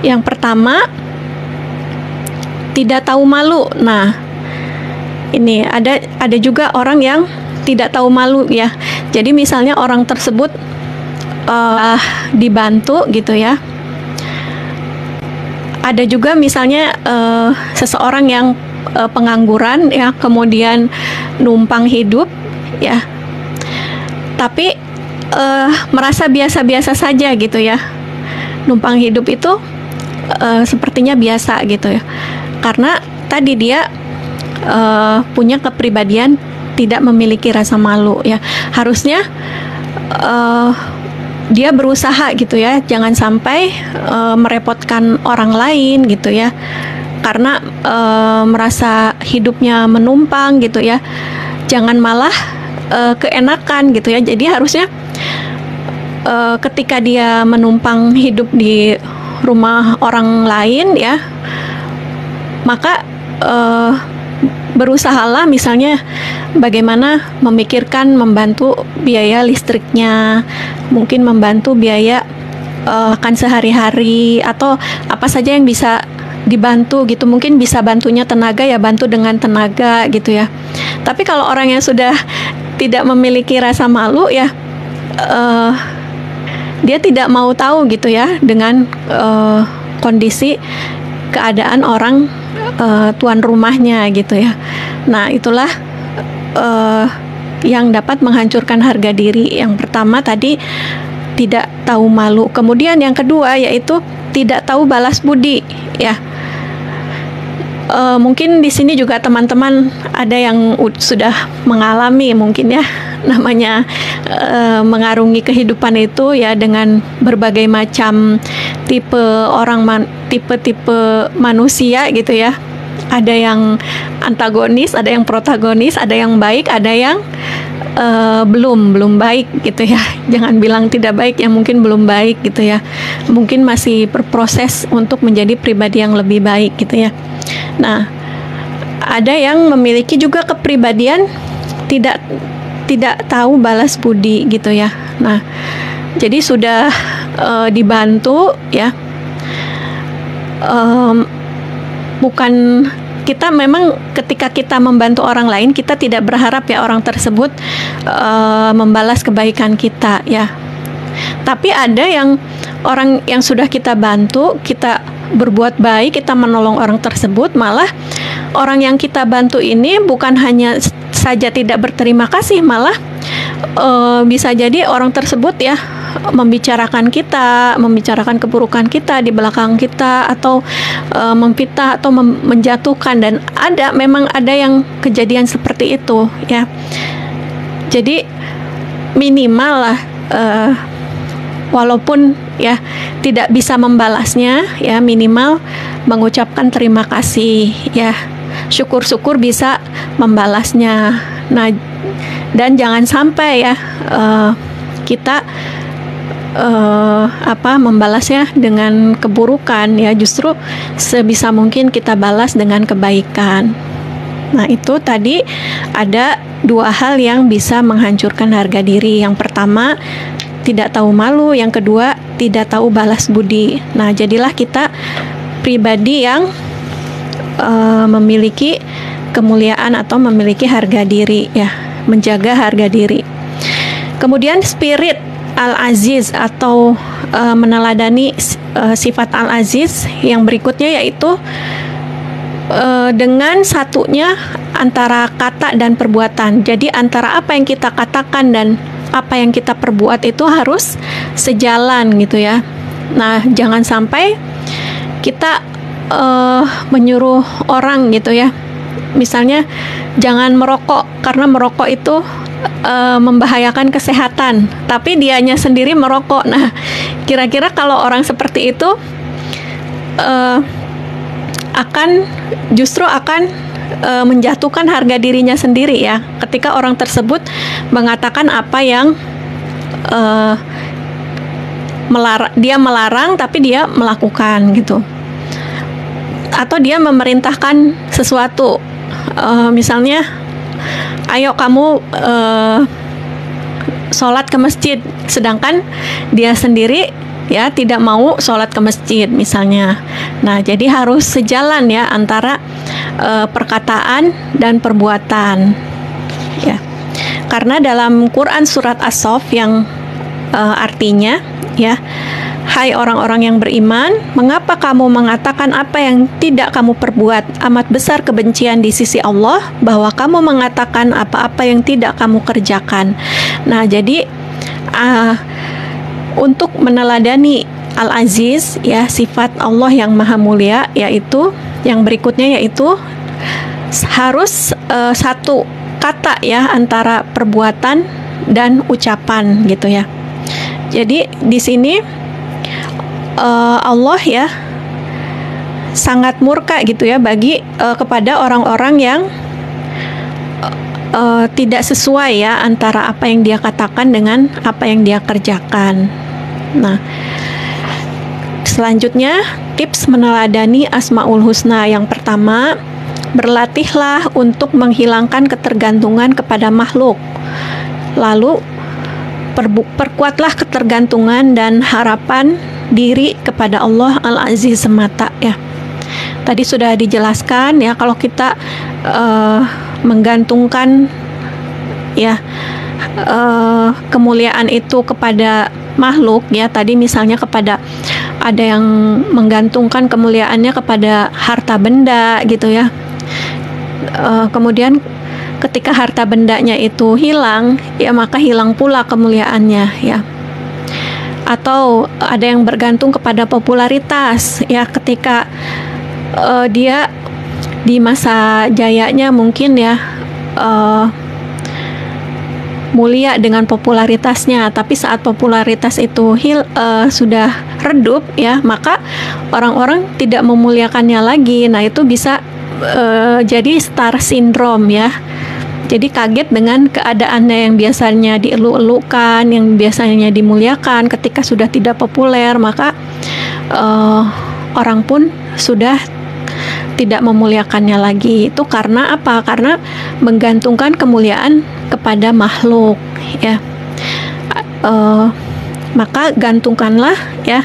Yang pertama, tidak tahu malu. Nah, ini ada juga orang yang tidak tahu malu ya. Jadi misalnya orang tersebut dibantu gitu ya. Ada juga misalnya seseorang yang pengangguran ya, kemudian numpang hidup ya, tapi merasa biasa-biasa saja gitu ya. Numpang hidup itu sepertinya biasa gitu ya, karena tadi dia punya kepribadian tidak memiliki rasa malu ya. Harusnya dia berusaha gitu ya, jangan sampai merepotkan orang lain gitu ya, karena merasa hidupnya menumpang gitu ya. Jangan malah keenakan gitu ya. Jadi harusnya ketika dia menumpang hidup di rumah orang lain ya, maka berusahalah misalnya bagaimana memikirkan membantu biaya listriknya, mungkin membantu biaya makan sehari-hari atau apa saja yang bisa dibantu gitu. Mungkin bisa bantunya tenaga ya, bantu dengan tenaga gitu ya. Tapi kalau orang yang sudah tidak memiliki rasa malu ya, dia tidak mau tahu gitu ya dengan kondisi keadaan orang tuan rumahnya gitu ya. Nah, itulah yang dapat menghancurkan harga diri. Yang pertama tadi tidak tahu malu. Kemudian yang kedua yaitu tidak tahu balas budi ya. Mungkin di sini juga teman-teman ada yang sudah mengalami mungkin ya, namanya mengarungi kehidupan itu ya dengan berbagai macam tipe orang, tipe-tipe manusia gitu ya. Ada yang antagonis, ada yang protagonis, ada yang baik, ada yang belum baik gitu ya. Jangan bilang tidak baik ya, mungkin belum baik gitu ya. Mungkin masih berproses untuk menjadi pribadi yang lebih baik gitu ya. Nah, ada yang memiliki juga kepribadian tidak tahu balas budi gitu ya. Nah, jadi sudah dibantu ya. Bukan, kita memang ketika kita membantu orang lain, kita tidak berharap ya orang tersebut membalas kebaikan kita ya. Tapi ada yang orang yang sudah kita bantu, kita berbuat baik, kita menolong orang tersebut, malah orang yang kita bantu ini bukan hanya saja tidak berterima kasih, malah bisa jadi orang tersebut ya membicarakan kita, membicarakan keburukan kita di belakang kita, atau memfitnah atau menjatuhkan. Dan memang ada yang kejadian seperti itu ya. Jadi minimal lah walaupun ya tidak bisa membalasnya, ya minimal mengucapkan terima kasih, ya syukur-syukur bisa membalasnya. Nah, dan jangan sampai ya kita membalasnya dengan keburukan, ya justru sebisa mungkin kita balas dengan kebaikan. Nah, itu tadi ada dua hal yang bisa menghancurkan harga diri. Yang pertama, tidak tahu malu. Yang kedua, tidak tahu balas budi. Nah, jadilah kita pribadi yang memiliki kemuliaan atau memiliki harga diri, ya, menjaga harga diri. Kemudian spirit Al-Aziz atau meneladani sifat Al-Aziz yang berikutnya, yaitu dengan satunya antara kata dan perbuatan. Jadi antara apa yang kita katakan dan apa yang kita perbuat itu harus sejalan gitu ya. Nah, jangan sampai kita menyuruh orang gitu ya. Misalnya jangan merokok karena merokok itu membahayakan kesehatan, tapi dianya sendiri merokok. Nah, kira-kira kalau orang seperti itu justru akan menjatuhkan harga dirinya sendiri ya, ketika orang tersebut mengatakan apa yang dia melarang tapi dia melakukan gitu, atau dia memerintahkan sesuatu, misalnya ayo kamu sholat ke masjid, sedangkan dia sendiri ya tidak mau sholat ke masjid misalnya. Nah, jadi harus sejalan ya antara perkataan dan perbuatan ya. Karena dalam Quran surat As-Saff yang artinya ya, hai orang-orang yang beriman, mengapa kamu mengatakan apa yang tidak kamu perbuat? Amat besar kebencian di sisi Allah bahwa kamu mengatakan apa-apa yang tidak kamu kerjakan. Nah, jadi untuk meneladani Al-Aziz ya, sifat Allah yang maha mulia, yaitu yang berikutnya, yaitu harus satu kata ya antara perbuatan dan ucapan gitu ya. Jadi di sini Allah ya sangat murka gitu ya bagi kepada orang-orang yang tidak sesuai ya antara apa yang dia katakan dengan apa yang dia kerjakan. Nah, selanjutnya tips meneladani Asmaul Husna. Yang pertama, berlatihlah untuk menghilangkan ketergantungan kepada makhluk. Lalu perkuatlah ketergantungan dan harapan diri kepada Allah Al-Aziz semata ya. Tadi sudah dijelaskan ya, kalau kita menggantungkan ya kemuliaan itu kepada makhluk ya, tadi misalnya kepada ada yang menggantungkan kemuliaannya kepada harta benda gitu ya. Kemudian ketika harta bendanya itu hilang ya, maka hilang pula kemuliaannya ya. Atau ada yang bergantung kepada popularitas ya, ketika dia di masa jayanya mungkin ya mulia dengan popularitasnya, tapi saat popularitas itu sudah redup ya, maka orang-orang tidak memuliakannya lagi. Nah, itu bisa jadi star syndrome ya. Jadi kaget dengan keadaannya yang biasanya dieluk-elukan, yang biasanya dimuliakan, ketika sudah tidak populer, maka orang pun sudah tidak memuliakannya lagi. Itu karena apa? Karena menggantungkan kemuliaan kepada makhluk ya. Maka gantungkanlah ya,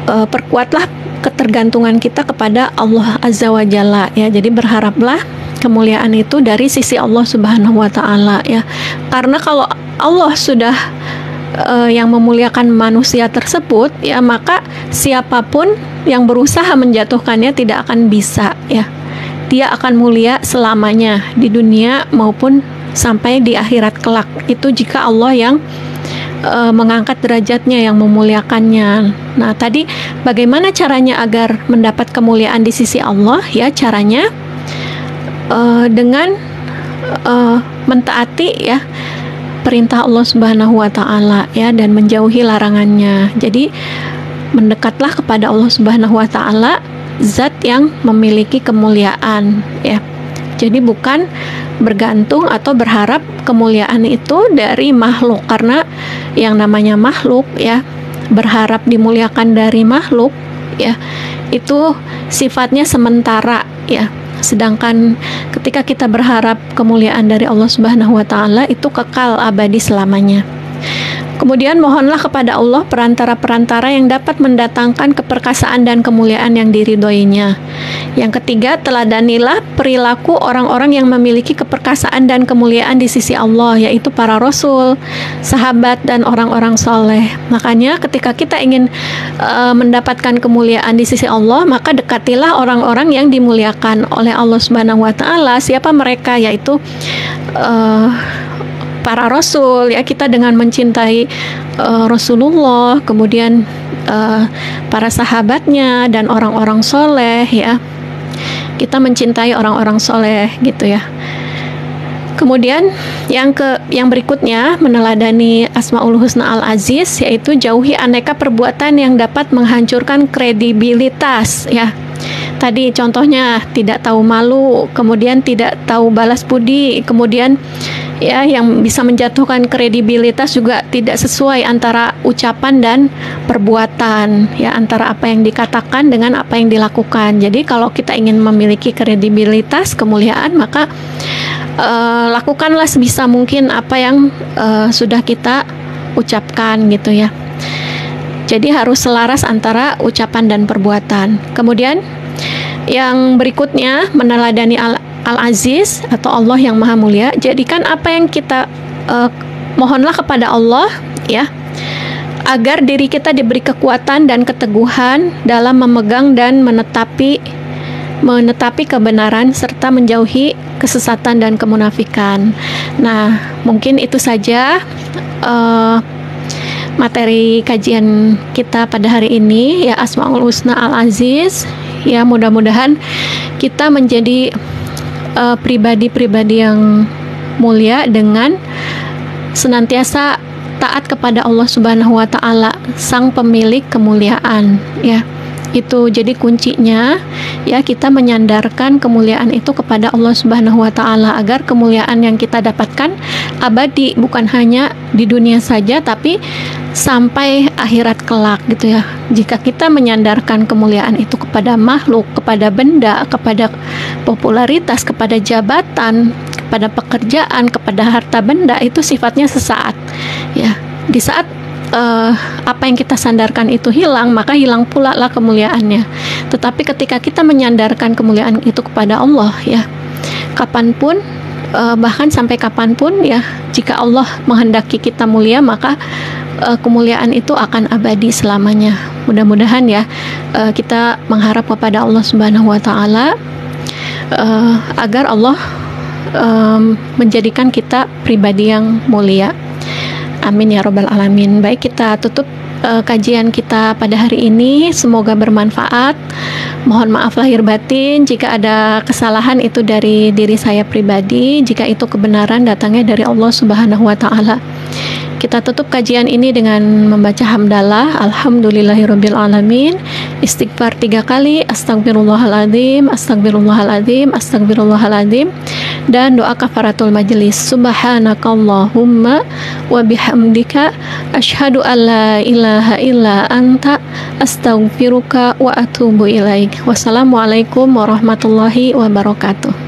perkuatlah ketergantungan kita kepada Allah Azza wa Jalla ya. Jadi berharaplah kemuliaan itu dari sisi Allah Subhanahu wa Ta'ala ya. Karena kalau Allah sudah yang memuliakan manusia tersebut ya, maka siapapun yang berusaha menjatuhkannya tidak akan bisa ya. Dia akan mulia selamanya di dunia maupun sampai di akhirat kelak. Itu jika Allah yang mengangkat derajatnya, yang memuliakannya. Nah, tadi bagaimana caranya agar mendapat kemuliaan di sisi Allah ya? Caranya dengan mentaati ya perintah Allah Subhanahu wa taala ya, dan menjauhi larangannya. Jadi mendekatlah kepada Allah Subhanahu wa taala, zat yang memiliki kemuliaan ya. Jadi bukan bergantung atau berharap kemuliaan itu dari makhluk, karena yang namanya makhluk ya, berharap dimuliakan dari makhluk ya, itu sifatnya sementara ya. Sedangkan ketika kita berharap kemuliaan dari Allah Subhanahu wa taala, itu kekal abadi selamanya. Kemudian mohonlah kepada Allah perantara-perantara yang dapat mendatangkan keperkasaan dan kemuliaan yang diridhoinya. Yang ketiga, teladanilah perilaku orang-orang yang memiliki keperkasaan dan kemuliaan di sisi Allah, yaitu para rasul, sahabat, dan orang-orang soleh. Makanya ketika kita ingin mendapatkan kemuliaan di sisi Allah, maka dekatilah orang-orang yang dimuliakan oleh Allah Subhanahu wa taala. Siapa mereka? Yaitu para rasul ya. Kita dengan mencintai Rasulullah, kemudian para sahabatnya dan orang-orang soleh ya, kita mencintai orang-orang soleh gitu ya. Kemudian yang berikutnya, meneladani Asmaul Husna Al-Aziz, yaitu jauhi aneka perbuatan yang dapat menghancurkan kredibilitas ya. Tadi contohnya tidak tahu malu, kemudian tidak tahu balas budi, kemudian ya yang bisa menjatuhkan kredibilitas juga tidak sesuai antara ucapan dan perbuatan ya, antara apa yang dikatakan dengan apa yang dilakukan. Jadi kalau kita ingin memiliki kredibilitas, kemuliaan, maka lakukanlah sebisa mungkin apa yang sudah kita ucapkan gitu ya. Jadi harus selaras antara ucapan dan perbuatan. Kemudian yang berikutnya, meneladani Al-Aziz atau Allah yang Maha Mulia. Jadikan apa yang kita mohonlah kepada Allah ya, agar diri kita diberi kekuatan dan keteguhan dalam memegang dan menetapi kebenaran serta menjauhi kesesatan dan kemunafikan. Nah, mungkin itu saja materi kajian kita pada hari ini ya, Asmaul Husna Al-Aziz ya. Mudah-mudahan kita menjadi pribadi-pribadi yang mulia dengan senantiasa taat kepada Allah Subhanahu wa taala, sang pemilik kemuliaan ya. Itu jadi kuncinya ya, kita menyandarkan kemuliaan itu kepada Allah Subhanahu wa taala, agar kemuliaan yang kita dapatkan abadi, bukan hanya di dunia saja tapi sampai akhirat kelak gitu ya. Jika kita menyandarkan kemuliaan itu kepada makhluk, kepada benda, kepada popularitas, kepada jabatan, kepada pekerjaan, kepada harta benda, itu sifatnya sesaat ya. Di saat apa yang kita sandarkan itu hilang, maka hilang pula lah kemuliaannya. Tetapi ketika kita menyandarkan kemuliaan itu kepada Allah ya, kapanpun, bahkan sampai kapanpun ya, jika Allah menghendaki kita mulia, maka kemuliaan itu akan abadi selamanya. Mudah-mudahan ya, kita mengharap kepada Allah Subhanahu wa taala agar Allah menjadikan kita pribadi yang mulia. Amin ya robbal alamin. Baik, kita tutup kajian kita pada hari ini. Semoga bermanfaat. Mohon maaf lahir batin jika ada kesalahan, itu dari diri saya pribadi. Jika itu kebenaran, datangnya dari Allah Subhanahu wa taala. Kita tutup kajian ini dengan membaca hamdalah, alhamdulillahirabbil alamin, istighfar 3 kali, astagfirullahaladzim, astagfirullahaladzim, astagfirullahaladzim, dan doa kafaratul majelis. Subhanakallahumma wa bihamdika asyhadu an la ilaha illa anta astaghfiruka wa atubu ilaik. Wassalamualaikum warahmatullahi wabarakatuh.